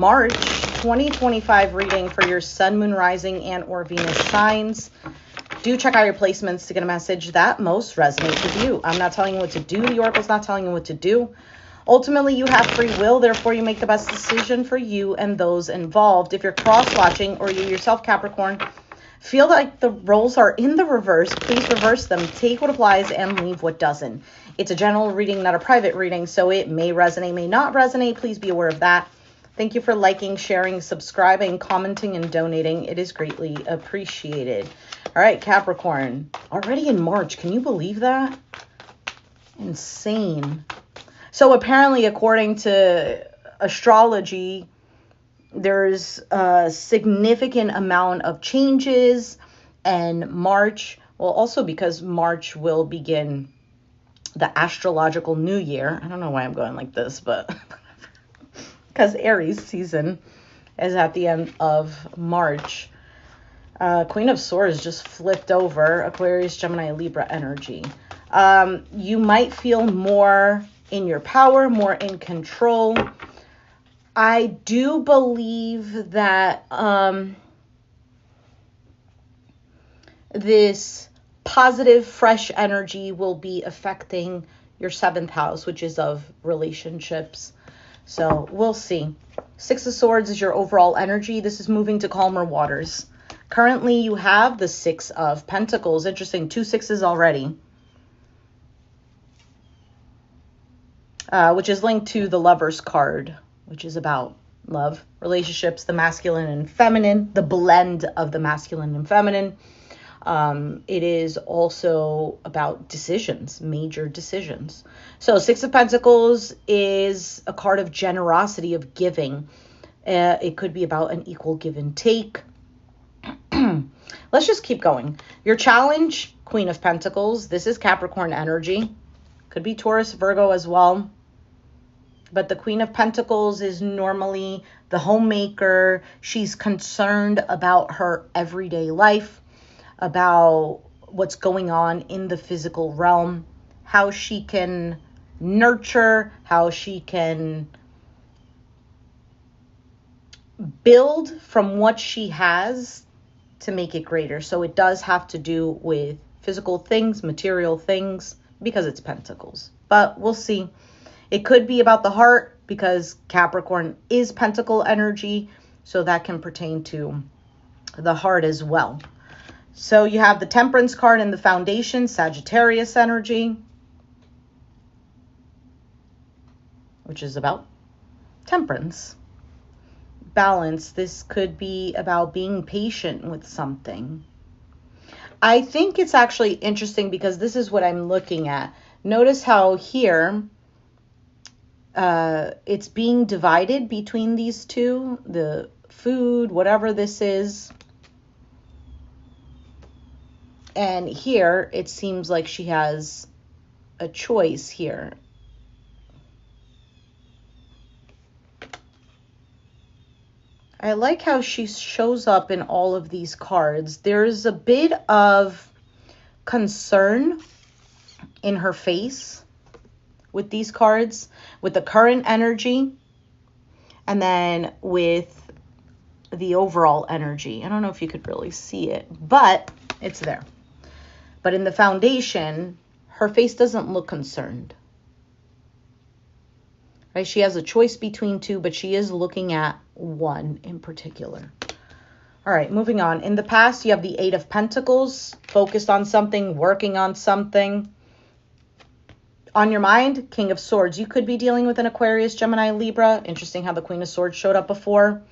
March 2025 reading for your Sun, Moon, Rising, and or Venus signs. Do check out your placements to get a message that most resonates with you. I'm not telling you what to do. The Oracle's not telling you what to do. Ultimately, you have free will. Therefore, you make the best decision for you and those involved. If you're cross-watching or you yourself, Capricorn, feel like the roles are in the reverse, please reverse them. Take what applies and leave what doesn't. It's a general reading, not a private reading, so it may resonate, may not resonate. Please be aware of that. Thank you for liking, sharing, subscribing, commenting, and donating. It is greatly appreciated. All right, Capricorn, already in March. Can you believe that? Insane. So apparently, according to astrology, there's a significant amount of changes, and March, well, also because March will begin the astrological new year. I don't know why I'm going like this, but because Aries season is at the end of March. Queen of Swords just flipped over. Aquarius, Gemini, Libra energy. You might feel more in your power, more in control. I do believe that this positive, fresh energy will be affecting your 7th house, which is of relationships. So we'll see. 6 of Swords is your overall energy. This is moving to calmer waters. Currently, you have the 6 of Pentacles. Interesting. 2 6s already. Which is linked to the Lover's card, which is about love, relationships, the masculine and feminine, the blend of the masculine and feminine. It is also about decisions, major decisions. So 6 of Pentacles is a card of generosity, of giving. It could be about an equal give and take. Let's just keep going. Your challenge, Queen of Pentacles. This is Capricorn energy. Could be Taurus, Virgo as well. But the Queen of Pentacles is normally the homemaker. She's concerned about her everyday life, about what's going on in the physical realm, how she can nurture, how she can build from what she has to make it greater. So it does have to do with physical things, material things, because it's Pentacles. But we'll see. It could be about the heart because Capricorn is Pentacle energy. So that can pertain to the heart as well. So you have the Temperance card in the foundation, Sagittarius energy, which is about temperance, balance. This could be about being patient with something. I think it's actually interesting because this is what I'm looking at. Notice how here it's being divided between these two, the food, whatever this is. And here, it seems like she has a choice here. I like how she shows up in all of these cards. There's a bit of concern in her face with these cards, with the current energy, and then with the overall energy. I don't know if you could really see it, but it's there. But in the foundation, her face doesn't look concerned. Right? She has a choice between two, but she is looking at one in particular. All right, moving on. In the past, you have the 8 of Pentacles, focused on something, working on something. On your mind, King of Swords. You could be dealing with an Aquarius, Gemini, Libra. Interesting how the Queen of Swords showed up before.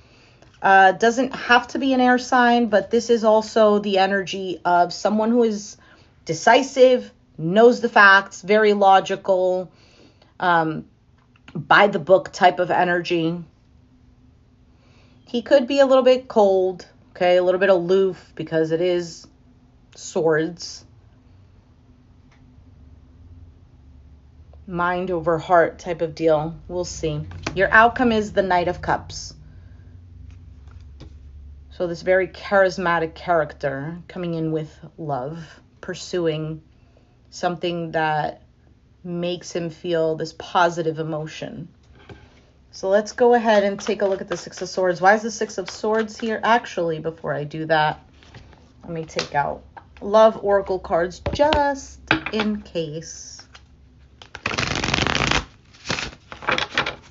Doesn't have to be an air sign, but this is also the energy of someone who is decisive, knows the facts, very logical, by the book type of energy. He could be a little bit cold, okay, a little bit aloof because it is swords. Mind over heart type of deal. We'll see. Your outcome is the Knight of Cups. So this very charismatic character coming in with love, pursuing something that makes him feel this positive emotion. So let's go ahead and take a look at the Six of Swords. Why is the Six of Swords here? Actually, before I do that, let me take out love oracle cards just in case.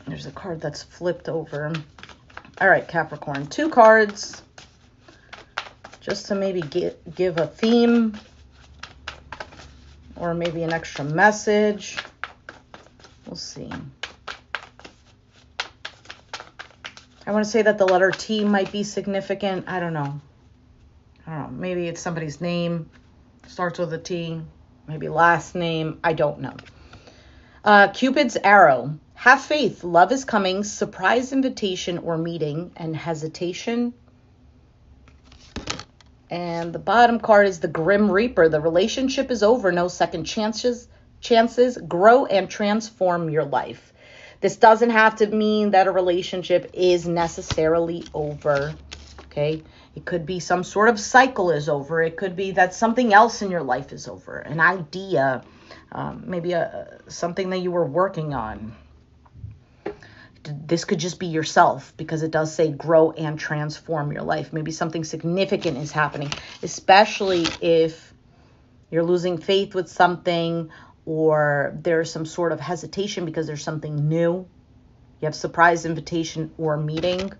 There's a card that's flipped over. All right, Capricorn, 2 cards just to maybe give a theme or maybe an extra message. We'll see. I want to say that the letter T might be significant. I don't know. Maybe it's somebody's name. Starts with a T. Maybe last name. I don't know. Cupid's arrow. Have faith. Love is coming. Surprise invitation or meeting. And hesitation. And the bottom card is the Grim Reaper. The relationship is over. No second chances. Grow and transform your life. This doesn't have to mean that a relationship is necessarily over, okay? It could be some sort of cycle is over. It could be that something else in your life is over, an idea, maybe something that you were working on. This could just be yourself because it does say grow and transform your life. Maybe something significant is happening, especially if you're losing faith with something or there's some sort of hesitation because there's something new. You have surprise invitation or meeting.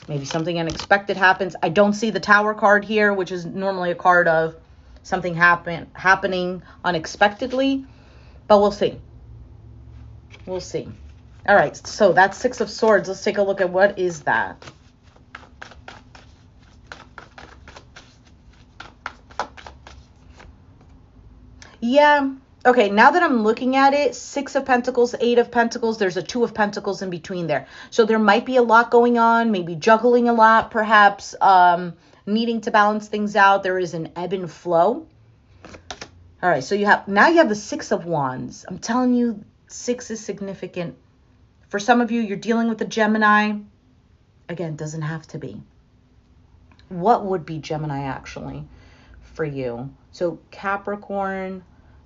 Maybe something unexpected happens. I don't see the Tower card here, which is normally a card of something happening unexpectedly. But we'll see. We'll see. All right, so that's Six of Swords. Let's take a look at what is that. Yeah. Okay, now that I'm looking at it, 6 of Pentacles, 8 of Pentacles, there's a 2 of Pentacles in between there. So there might be a lot going on, maybe juggling a lot, perhaps needing to balance things out. There is an ebb and flow. All right, so you have the 6 of Wands. I'm telling you, 6 is significant. For some of you, you're dealing with a Gemini. Again, doesn't have to be. What would be Gemini actually for you? So Capricorn,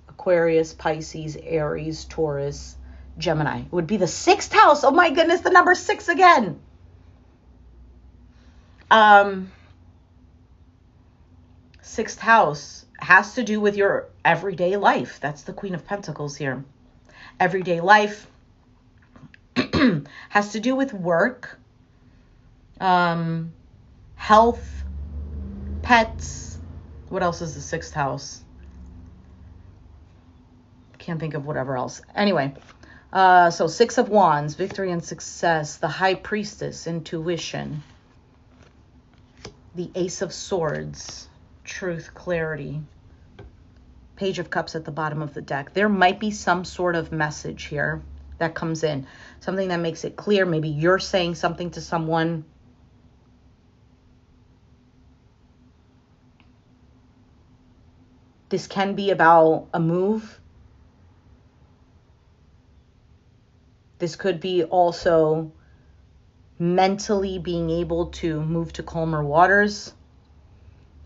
Aquarius, Pisces, Aries, Taurus, Gemini. It would be the 6th house. Oh my goodness, the number 6 again. 6th house has to do with your everyday life. That's the Queen of Pentacles here. Everyday life has to do with work, health, pets. What else is the 6th house? Can't think of whatever else. Anyway, so 6 of Wands, victory and success, the High Priestess, intuition, the Ace of Swords, truth, clarity, Page of Cups at the bottom of the deck. There might be some sort of message here that comes in, something that makes it clear. Maybe you're saying something to someone. This can be about a move. This could be also mentally being able to move to calmer waters,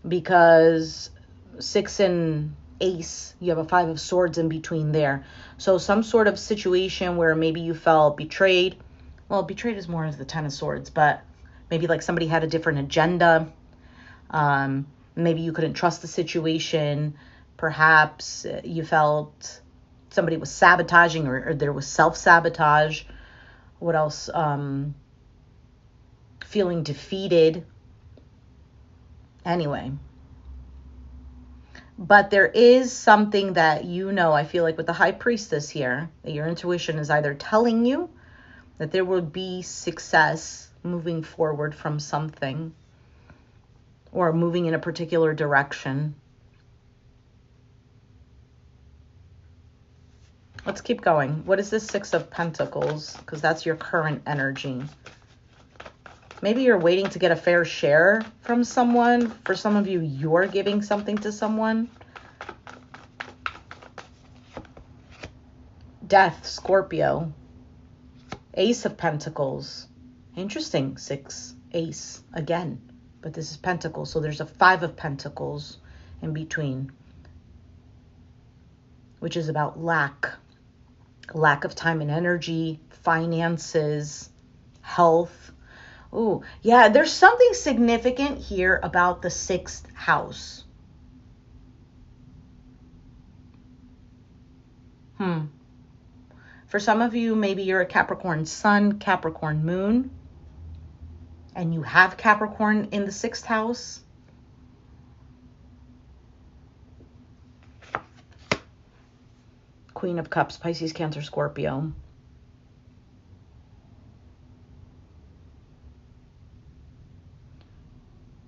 because 6 and Ace, you have a 5 of Swords in between there. So some sort of situation where maybe you felt betrayed. Well, betrayed is more as the 10 of Swords, but maybe like somebody had a different agenda. Maybe you couldn't trust the situation. Perhaps you felt somebody was sabotaging, or there was self-sabotage. What else? Feeling defeated. Anyway. But there is something that I feel like with the High Priestess here, that your intuition is either telling you that there will be success moving forward from something, or moving in a particular direction. Let's keep going. What is this 6 of Pentacles? Because that's your current energy. Maybe you're waiting to get a fair share from someone. For some of you, you're giving something to someone. Death, Scorpio. Ace of Pentacles. Interesting, 6, Ace again. But this is Pentacles, so there's a 5 of Pentacles in between, which is about lack of time and energy, finances. health. Ooh, yeah, there's something significant here about the 6th house. For some of you, maybe you're a Capricorn sun, Capricorn moon, and you have Capricorn in the 6th house. Queen of Cups, Pisces, Cancer, Scorpio.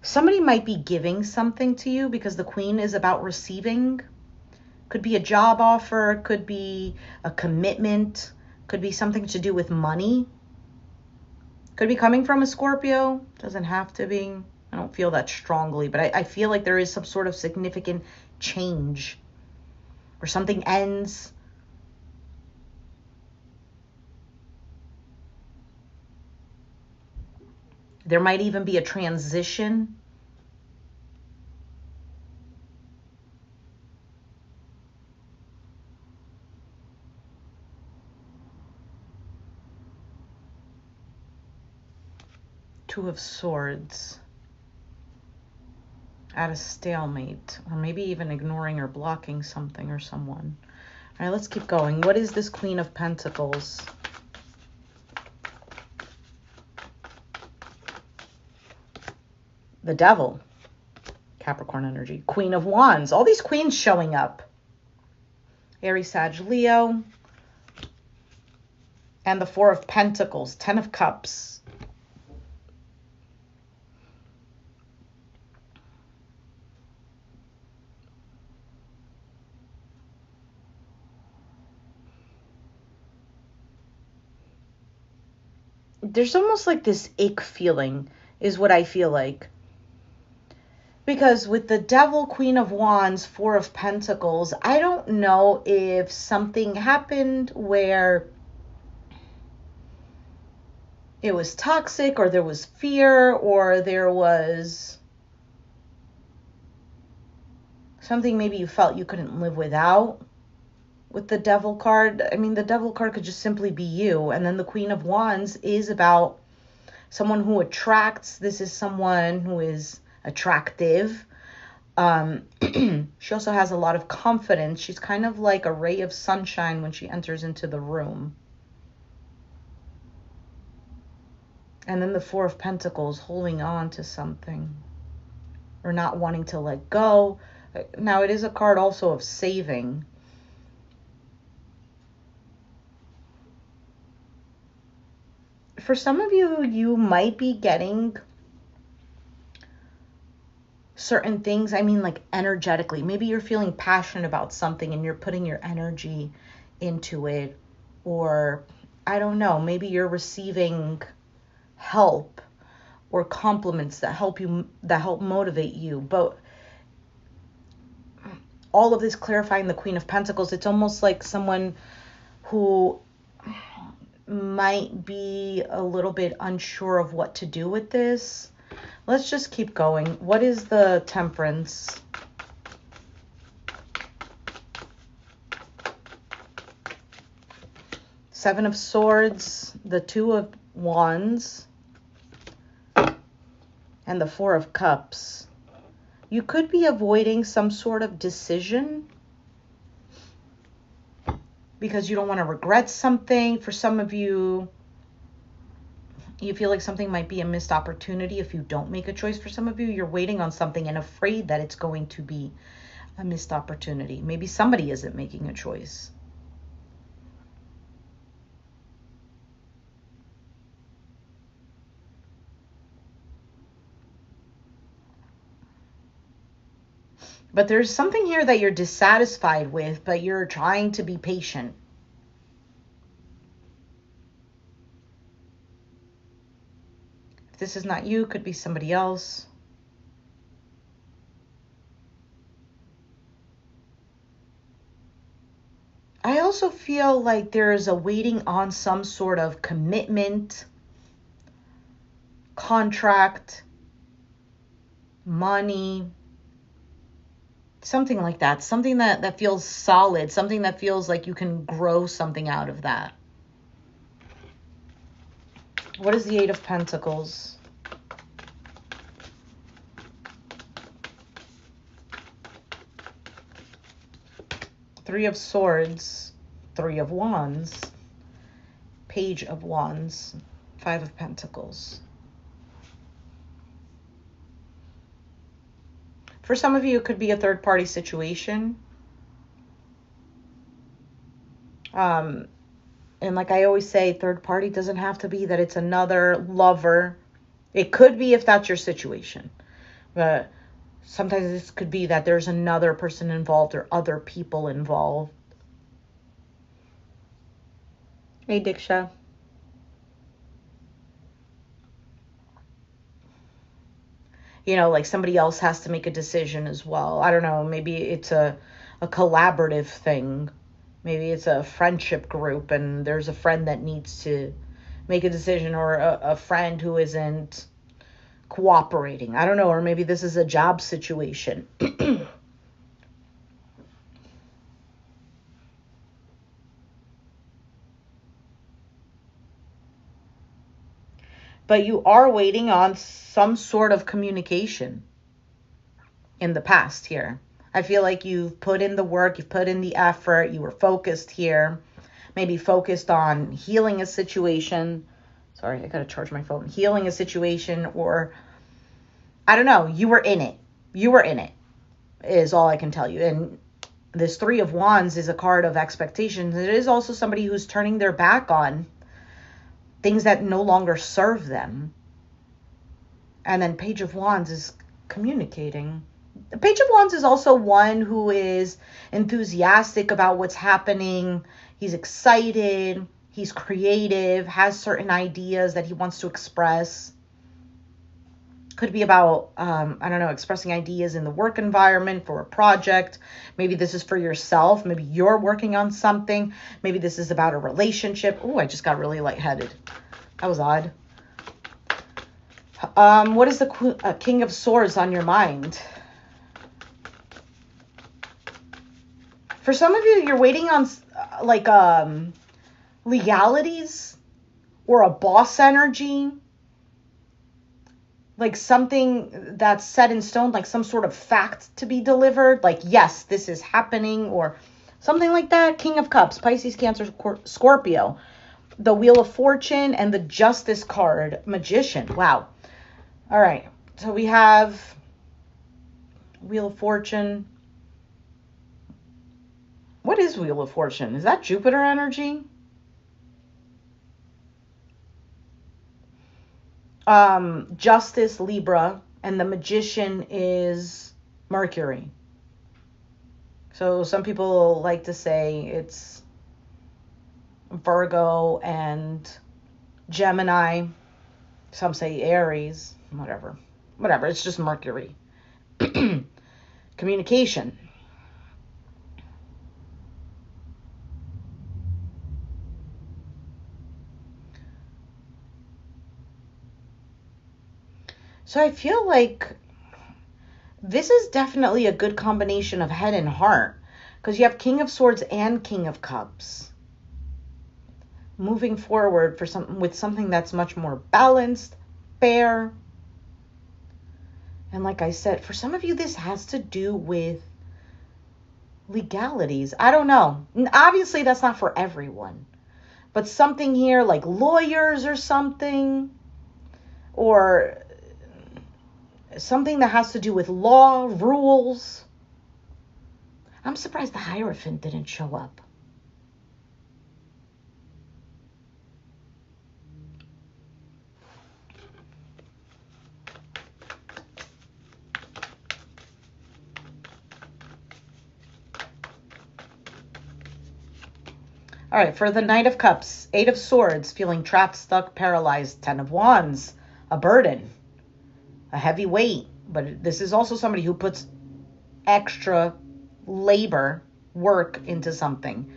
Somebody might be giving something to you because the Queen is about receiving. Could be a job offer, could be a commitment, could be something to do with money. Could be coming from a Scorpio, doesn't have to be. I don't feel that strongly, but I feel like there is some sort of significant change or something ends. There might even be a transition. Two of Swords. At a stalemate, or maybe even ignoring or blocking something or someone. All right, let's keep going. What is this Queen of Pentacles? The Devil. Capricorn energy. Queen of Wands. All these queens showing up. Aries, Sag, Leo. And the Four of Pentacles. 10 of Cups. There's almost like this ick feeling is what I feel like. Because with the Devil, Queen of Wands, Four of Pentacles, I don't know if something happened where it was toxic or there was fear or there was something maybe you felt you couldn't live without. With the Devil card, I mean, the Devil card could just simply be you. And then the Queen of Wands is about someone who attracts. This is someone who is attractive. She also has a lot of confidence. She's kind of like a ray of sunshine when she enters into the room. And then the Four of Pentacles, holding on to something or not wanting to let go. Now, it is a card also of saving. For some of you, you might be getting certain things. I mean, like energetically. Maybe you're feeling passionate about something and you're putting your energy into it. Or, I don't know, maybe you're receiving help or compliments that help you, that help motivate you. But all of this clarifying the Queen of Pentacles, it's almost like someone who might be a little bit unsure of what to do with this. Let's just keep going. What is the Temperance? Seven of Swords, the Two of Wands, and the Four of Cups. You could be avoiding some sort of decision because you don't want to regret something. For some of you, you feel like something might be a missed opportunity if you don't make a choice. For some of you, you're waiting on something and afraid that it's going to be a missed opportunity. Maybe somebody isn't making a choice. But there's something here that you're dissatisfied with, but you're trying to be patient. If this is not you, it could be somebody else. I also feel like there's a waiting on some sort of commitment, contract, money, something like that. Something that feels solid, something that feels like you can grow something out of that. What is the Eight of Pentacles? Three of Swords, Three of Wands, Page of Wands, Five of Pentacles. For some of you, it could be a third-party situation. And like I always say, third party doesn't have to be that it's another lover. It could be if that's your situation. But sometimes this could be that there's another person involved or other people involved. Hey, Diksha. You know, like somebody else has to make a decision as well. I don't know. Maybe it's a collaborative thing. Maybe it's a friendship group and there's a friend that needs to make a decision, or a friend who isn't cooperating. I don't know. Or maybe this is a job situation. But you are waiting on some sort of communication in the past here. I feel like you've put in the work, you've put in the effort, you were focused here, maybe focused on healing a situation. Sorry, I gotta charge my phone. Healing a situation, or I don't know, you were in it. You were in it, is all I can tell you. And this Three of Wands is a card of expectations. It is also somebody who's turning their back on things that no longer serve them. And then Page of Wands is communicating. The Page of Wands is also one who is enthusiastic about what's happening. He's excited. He's creative, has certain ideas that he wants to express. Could be about, I don't know, expressing ideas in the work environment for a project. Maybe this is for yourself. Maybe you're working on something. Maybe this is about a relationship. Oh, I just got really lightheaded. That was odd. What is the King of Swords on your mind? For some of you, you're waiting on like legalities or a boss energy. Like something that's set in stone, like some sort of fact to be delivered. Like, yes, this is happening, or something like that. King of Cups, Pisces, Cancer, Scorpio. The Wheel of Fortune and the Justice card, Magician. Wow. All right. So we have Wheel of Fortune. What is Wheel of Fortune? Is that Jupiter energy? Justice, Libra, and the Magician is Mercury. So some people like to say it's Virgo and Gemini. Some say Aries. Whatever. It's just Mercury. Communication. So I feel like this is definitely a good combination of head and heart, because you have King of Swords and King of Cups. Moving forward with something that's much more balanced, fair. And like I said, for some of you, this has to do with legalities. I don't know. Obviously, that's not for everyone. But something here like lawyers or something, or something that has to do with law, rules. I'm surprised the Hierophant didn't show up. All right, for the Knight of Cups, Eight of Swords, feeling trapped, stuck, paralyzed. Ten of Wands, a burden, a heavy weight. But this is also somebody who puts extra labor, work into something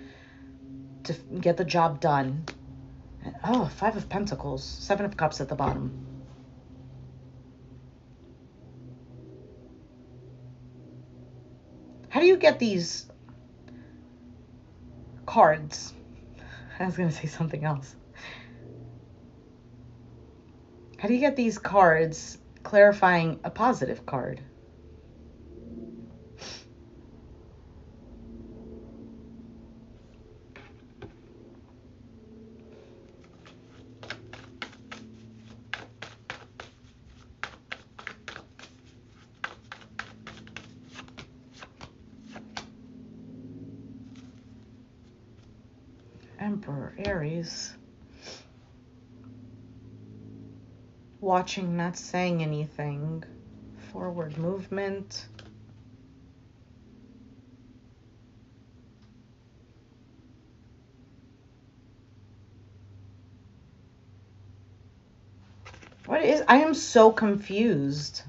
to get the job done. Oh, Five of Pentacles, Seven of Cups at the bottom. How do you get these cards? I was going to say something else. How do you get these cards clarifying a positive card? Emperor, Aries. Watching, not saying anything. Forward movement. What is, I am so confused.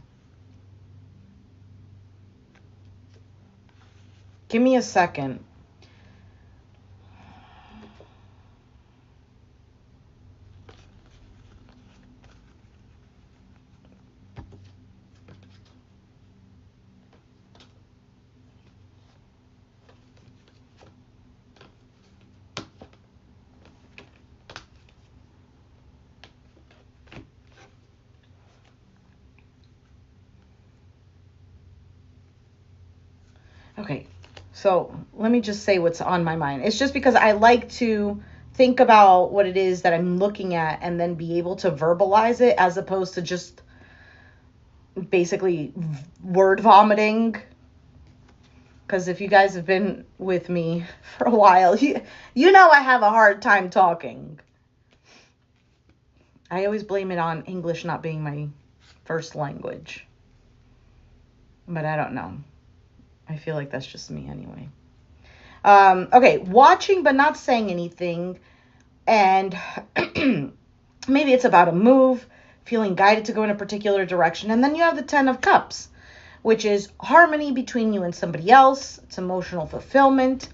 Give me a second. Okay, so let me just say what's on my mind. It's just because I like to think about what it is that I'm looking at and then be able to verbalize it as opposed to just basically word vomiting. Because if you guys have been with me for a while, you know I have a hard time talking. I always blame it on English not being my first language. But I don't know. I feel like that's just me anyway. Okay, watching but not saying anything. And maybe it's about a move, feeling guided to go in a particular direction. And then you have the 10 of Cups, which is harmony between you and somebody else. It's emotional fulfillment.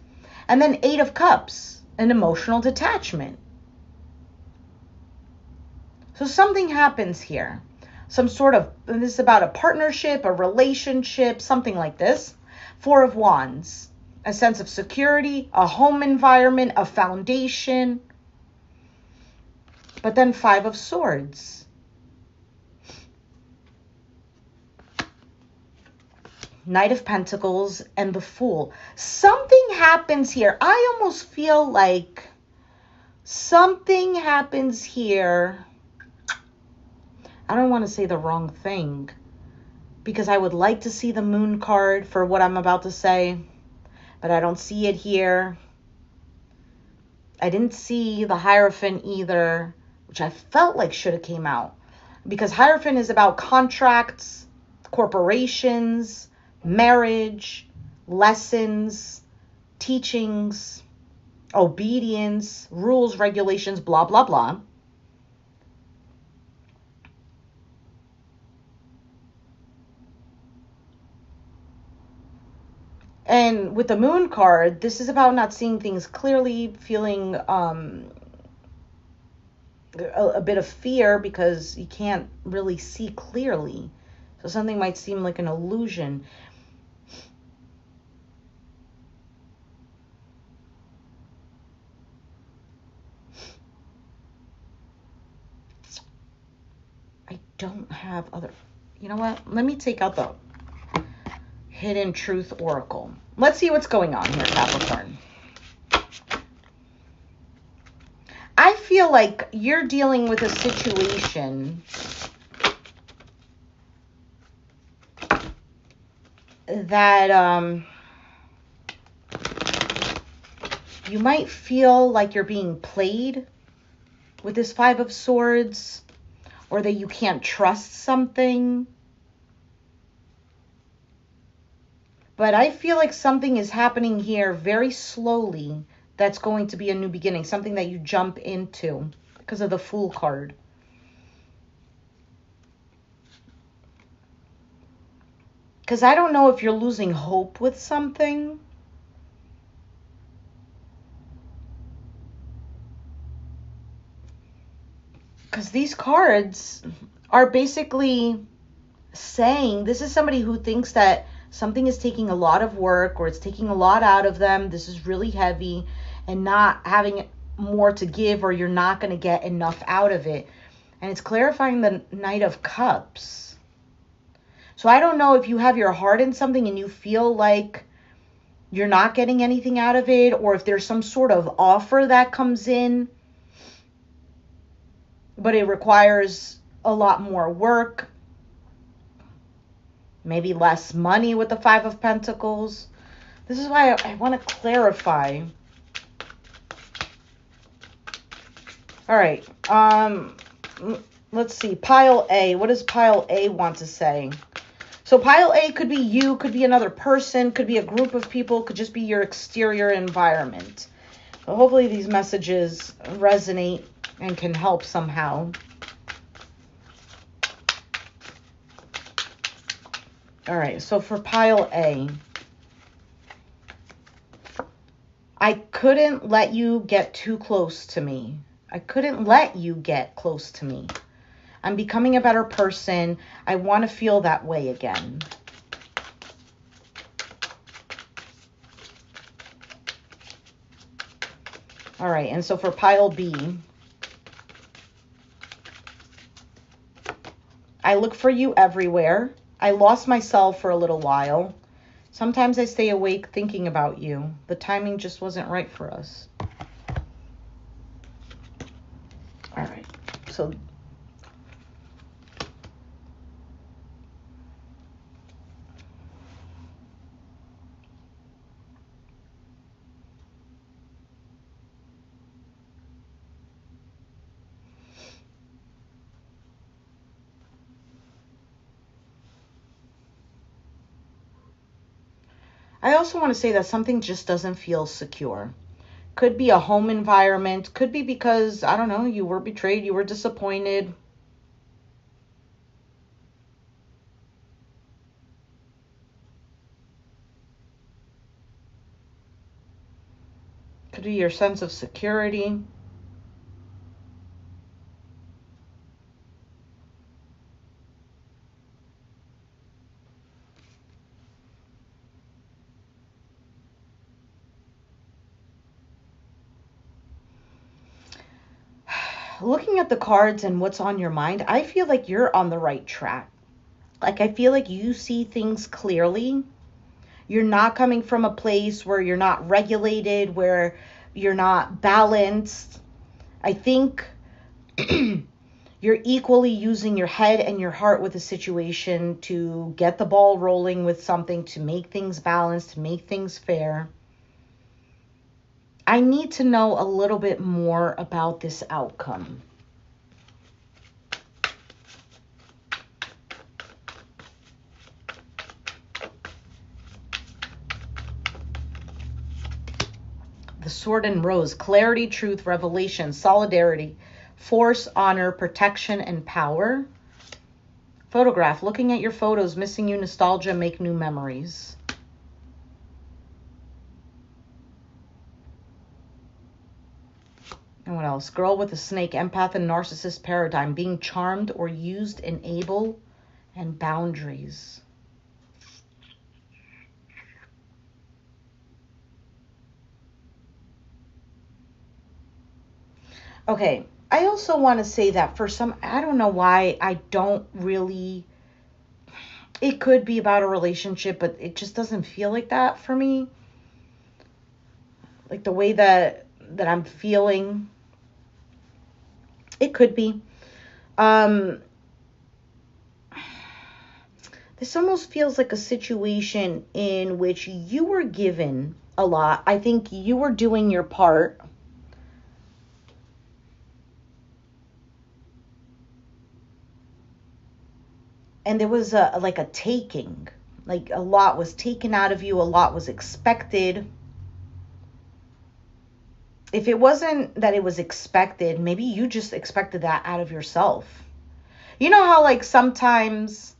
And then 8 of Cups, an emotional detachment. So something happens here. Some sort of, this is about a partnership, a relationship, something like this. 4 of Wands, a sense of security, a home environment, a foundation. But then 5 of Swords. Knight of Pentacles and the Fool. Something happens here. I almost feel like something happens here. I don't want to say the wrong thing because I would like to see the Moon card for what I'm about to say, but I don't see it here. I didn't see the Hierophant either, which I felt like should have came out because Hierophant is about contracts, corporations, marriage, lessons, teachings, obedience, rules, regulations, blah, blah, blah. And with the Moon card, this is about not seeing things clearly, feeling a bit of fear because you can't really see clearly. So something might seem like an illusion. I don't have other... You know what? Let me take out the Hidden Truth Oracle. Let's see what's going on here, Capricorn. I feel like you're dealing with a situation that you might feel like you're being played with this 5 of Swords, or that you can't trust something. But I feel like something is happening here very slowly that's going to be a new beginning, something that you jump into because of the Fool card. Because I don't know if you're losing hope with something. Because these cards are basically saying this is somebody who thinks that something is taking a lot of work or it's taking a lot out of them. This is really heavy and not having more to give, or you're not going to get enough out of it. And it's clarifying the Knight of Cups. So I don't know if you have your heart in something and you feel like you're not getting anything out of it, or if there's some sort of offer that comes in, but it requires a lot more work, maybe less money with the Five of Pentacles. This is why I want to clarify. All right. Let's see. Pile A. What does Pile A want to say? So Pile A could be you, could be another person, could be a group of people, could just be your exterior environment. So hopefully these messages resonate and can help somehow. All right, so for Pile A, I couldn't let you get too close to me. I couldn't let you get close to me. I'm becoming a better person. I want to feel that way again. All right, and so for Pile B, I look for you everywhere. I lost myself for a little while. Sometimes I stay awake thinking about you. The timing just wasn't right for us. All right, so I also want to say that something just doesn't feel secure. Could be a home environment. Could be because, I don't know, you were betrayed, you were disappointed. Could be your sense of security. Looking at the cards and what's on your mind, I feel like you're on the right track. Like, I feel like you see things clearly. You're not coming from a place where you're not regulated, where you're not balanced. I think you're equally using your head and your heart with a situation to get the ball rolling with something, to make things balanced, to make things fair. I need to know a little bit more about this outcome. The Sword and Rose, clarity, truth, revelation, solidarity, force, honor, protection, and power. Photograph, looking at your photos, missing you, nostalgia, make new memories. And what else? Girl with a snake, empath and narcissist paradigm, being charmed or used, enable, and boundaries. Okay, I also want to say that for some, I don't know why I don't really, it could be about a relationship, but it just doesn't feel like that for me. Like the way that I'm feeling, it could be. This almost feels like a situation in which you were given a lot. I think you were doing your part. And there was like a taking. Like a lot was taken out of you. A lot was expected. If it wasn't that it was expected, maybe you just expected that out of yourself. You know how like sometimes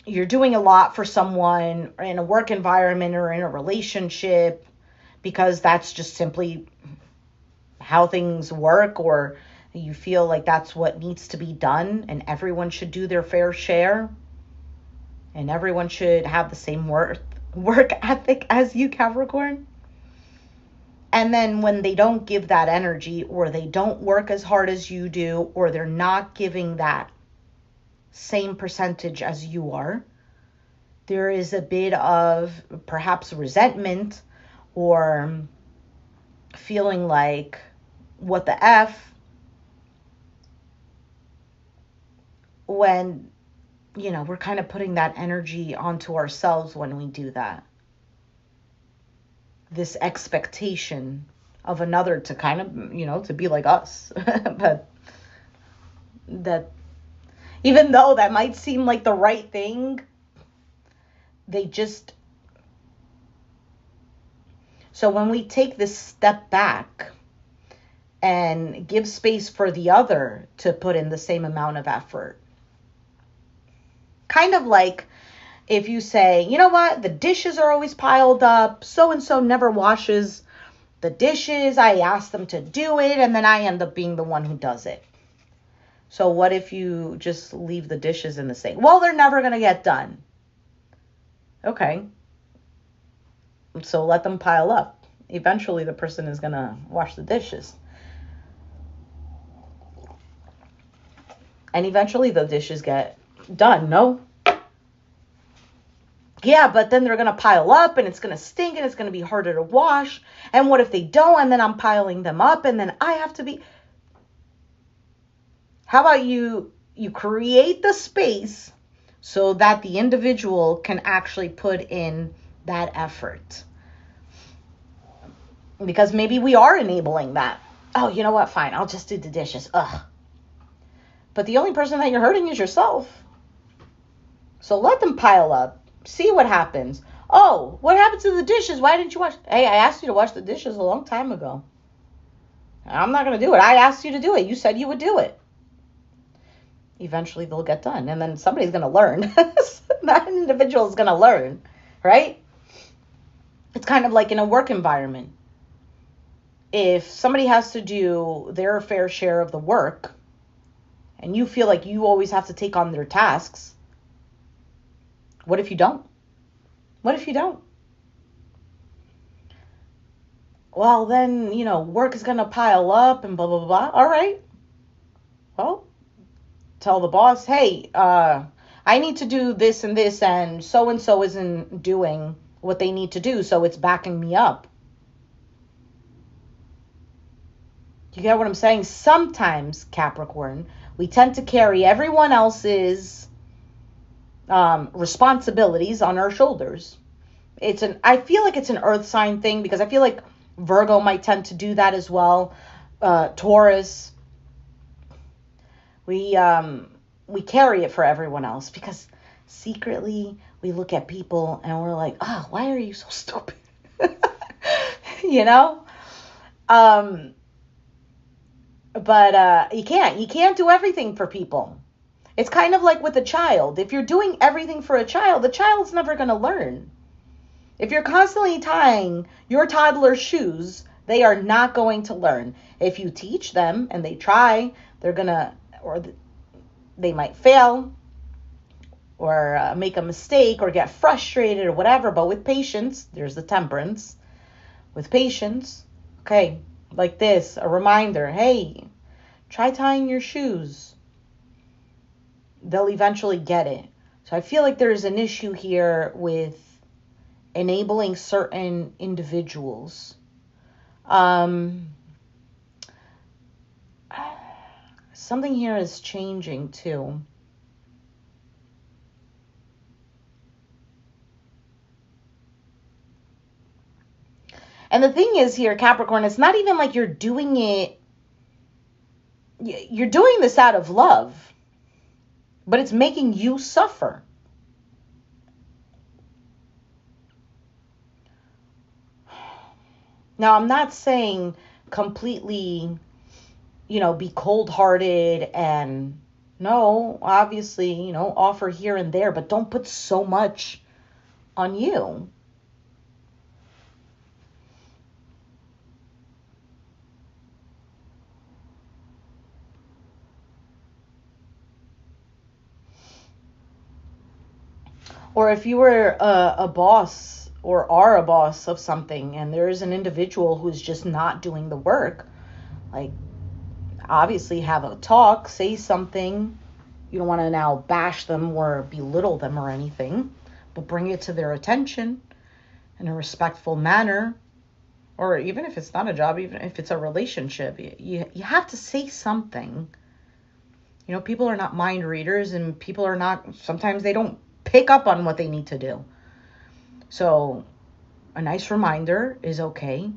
you're doing a lot for someone in a work environment or in a relationship because that's just simply how things work, or you feel like that's what needs to be done and everyone should do their fair share and everyone should have the same work ethic as you, Capricorn. And then when they don't give that energy, or they don't work as hard as you do, or they're not giving that same percentage as you are, there is a bit of perhaps resentment, or feeling like, what the F, when, we're kind of putting that energy onto ourselves when we do that. This expectation of another to kind of, to be like us. But that, even though that might seem like the right thing, they just... So when we take this step back and give space for the other to put in the same amount of effort, kind of like if you say, you know what, the dishes are always piled up, so-and-so never washes the dishes, I ask them to do it, and then I end up being the one who does it. So what if you just leave the dishes in the sink? Well, they're never going to get done. Okay. So let them pile up. Eventually the person is going to wash the dishes. And eventually the dishes get done, no? Yeah, but then they're going to pile up and it's going to stink and it's going to be harder to wash. And what if they don't? And then I'm piling them up and then I have to be... How about you create the space so that the individual can actually put in that effort? Because maybe we are enabling that. Oh, you know what? Fine. I'll just do the dishes. Ugh. But the only person that you're hurting is yourself. So let them pile up. See what happens. Oh, what happened to the dishes? Why didn't you wash? Hey, I asked you to wash the dishes a long time ago. I'm not going to do it. I asked you to do it. You said you would do it. Eventually they'll get done. And then somebody's going to learn. That individual is going to learn. Right? It's kind of like in a work environment. If somebody has to do their fair share of the work, and you feel like you always have to take on their tasks, what if you don't? What if you don't? Well, then, work is going to pile up and blah, blah, blah. All right. Well, tell the boss, hey, I need to do this and this, and so isn't doing what they need to do, so it's backing me up. You get what I'm saying? Sometimes, Capricorn, we tend to carry everyone else's responsibilities on our shoulders. I feel like it's an earth sign thing, because I feel like Virgo might tend to do that as well. Taurus, we carry it for everyone else, because secretly we look at people and we're like, oh, why are you so stupid? But you can't do everything for people. It's kind of like with a child. If you're doing everything for a child, the child's never going to learn. If you're constantly tying your toddler's shoes, they are not going to learn. If you teach them and they try, they might fail or make a mistake or get frustrated or whatever. But with patience, there's the temperance. With patience, okay, like this, a reminder, hey, try tying your shoes. They'll eventually get it. So I feel like there's an issue here with enabling certain individuals. Something here is changing too. And the thing is here, Capricorn, it's not even like you're doing it. You're doing this out of love, but it's making you suffer. Now, I'm not saying completely, be cold-hearted and no, obviously, offer here and there, but don't put so much on you. Or if you were a boss or are a boss of something, and there is an individual who's just not doing the work, like, obviously have a talk, say something. You don't want to now bash them or belittle them or anything, but bring it to their attention in a respectful manner. Or even if it's not a job, even if it's a relationship, you have to say something. You know, people are not mind readers, and people are not, sometimes they don't pick up on what they need to do. So a nice reminder is okay.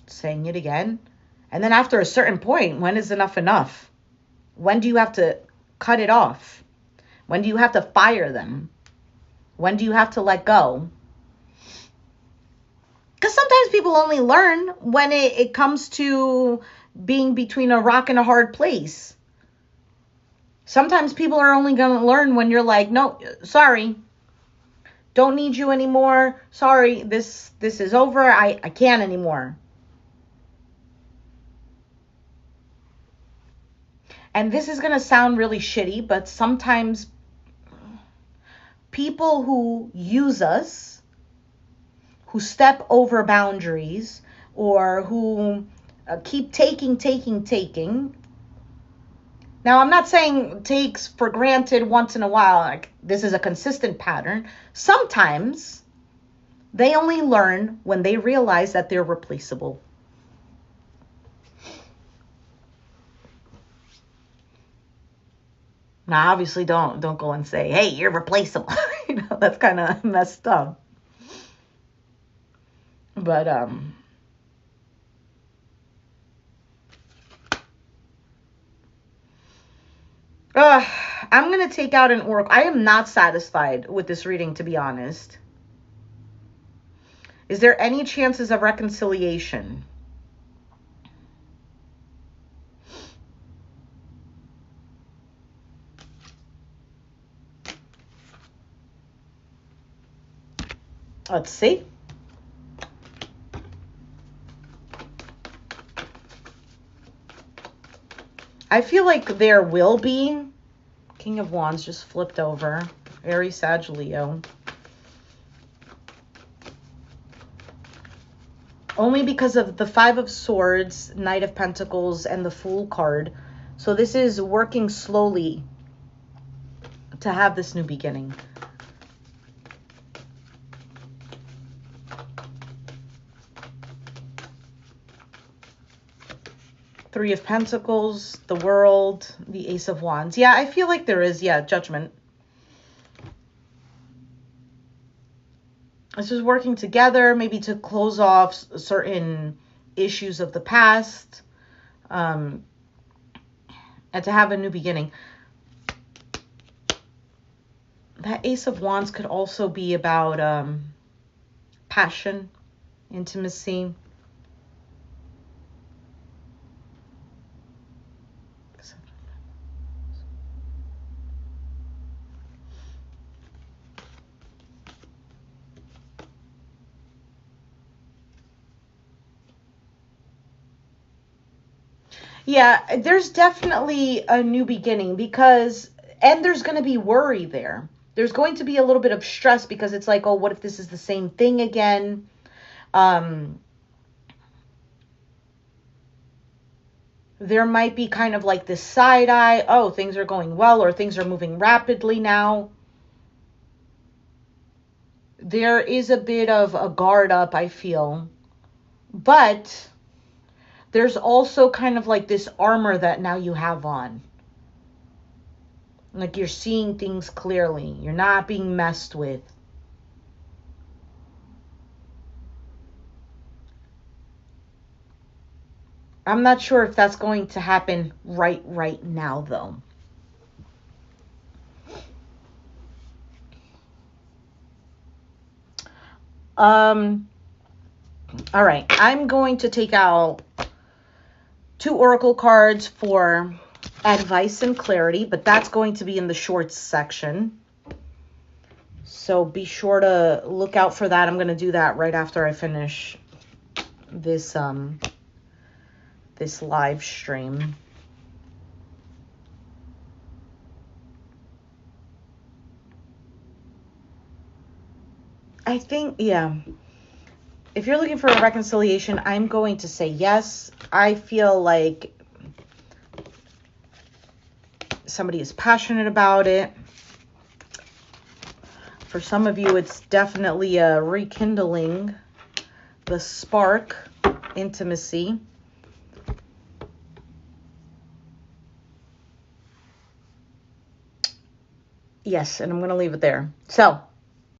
Saying it again. And then after a certain point, when is enough enough? When do you have to cut it off? When do you have to fire them? When do you have to let go? Because sometimes people only learn when it comes to being between a rock and a hard place. Sometimes people are only going to learn when you're like, no, sorry, don't need you anymore. Sorry, this is over. I can't anymore. And this is going to sound really shitty, but sometimes people who use us, who step over boundaries, or who keep taking. Now, I'm not saying takes for granted once in a while, like this is a consistent pattern. Sometimes they only learn when they realize that they're replaceable. Now, obviously, don't go and say, hey, you're replaceable. You know, that's kind of messed up. But, I'm going to take out an oracle. I am not satisfied with this reading, to be honest. Is there any chances of reconciliation? Let's see. I feel like there will be. King of Wands just flipped over. Aries, Sag, Leo. Only because of the Five of Swords, Knight of Pentacles, and the Fool card. So this is working slowly to have this new beginning. Three of Pentacles, the World, the Ace of Wands. Yeah, I feel like there is, judgment. This is working together, maybe to close off certain issues of the past, and to have a new beginning. That Ace of Wands could also be about passion, intimacy. Yeah, there's definitely a new beginning and there's going to be worry there. There's going to be a little bit of stress because it's like, oh, what if this is the same thing again? There might be kind of like this side eye, oh, things are going well, or things are moving rapidly now. There is a bit of a guard up, I feel. But there's also kind of like this armor that now you have on. Like you're seeing things clearly. You're not being messed with. I'm not sure if that's going to happen right now, though. All right. I'm going to take out 2 oracle cards for advice and clarity, but that's going to be in the shorts section. So be sure to look out for that. I'm going to do that right after I finish this this live stream. I think, yeah. If you're looking for a reconciliation, I'm going to say yes. I feel like somebody is passionate about it. For some of you, it's definitely rekindling the spark, intimacy. Yes, and I'm going to leave it there. So,